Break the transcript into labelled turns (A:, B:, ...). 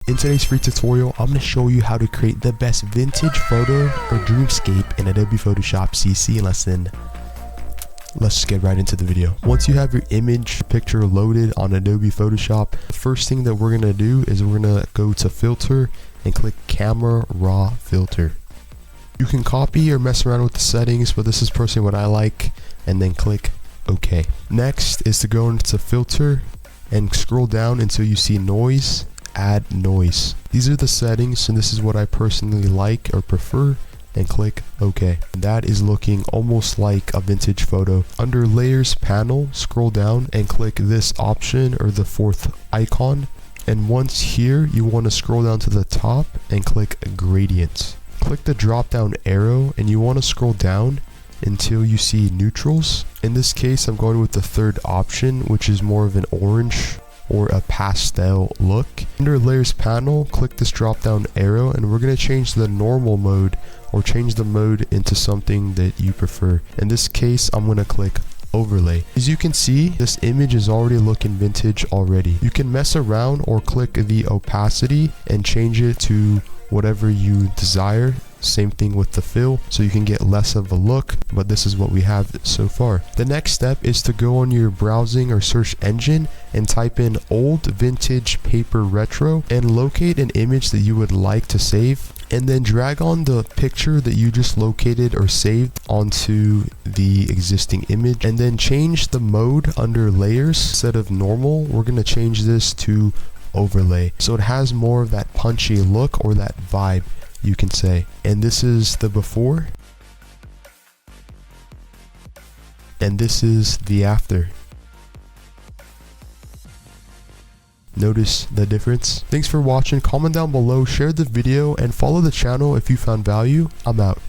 A: In today's free tutorial, I'm going to show you how to create the best vintage photo or dreamscape in Adobe Photoshop CC lesson. Let's just get right into the video. Once you have your image picture loaded on Adobe Photoshop, the first thing that we're going to do is we're going to go to filter and click camera raw filter. You can copy or mess around with the settings, but this is personally what I like, and then click OK. Next is to go into filter and scroll down until you see noise, add noise. These are the settings and this is what I personally like or prefer, and click OK. That is looking almost like a vintage photo. Under layers panel, scroll down and click this option or the fourth icon, and once here you want to scroll down to the top and click gradients. Click the drop down arrow and you want to scroll down until you see neutrals. In this case I'm going with the third option, which is more of an orange or a pastel look. Under layers panel, click this drop down arrow and we're going to change the normal mode or change the mode into something that you prefer. In this case I'm going to click overlay. As you can see, this image is already looking vintage already. You can mess around or click the opacity and change it to whatever you desire. Same thing with the fill, so you can get less of a look, but this is what we have so far. The next step is to go on your browsing or search engine and type in old vintage paper retro and locate an image that you would like to save, and then drag on the picture that you just located or saved onto the existing image, and then change the mode under layers. Instead of normal, we're going to change this to overlay, so it has more of that punchy look or that vibe, you can say. And this is the before and this is the after. Notice the difference? Thanks for watching. Comment down below, share the video, and follow the channel if you found value. I'm out.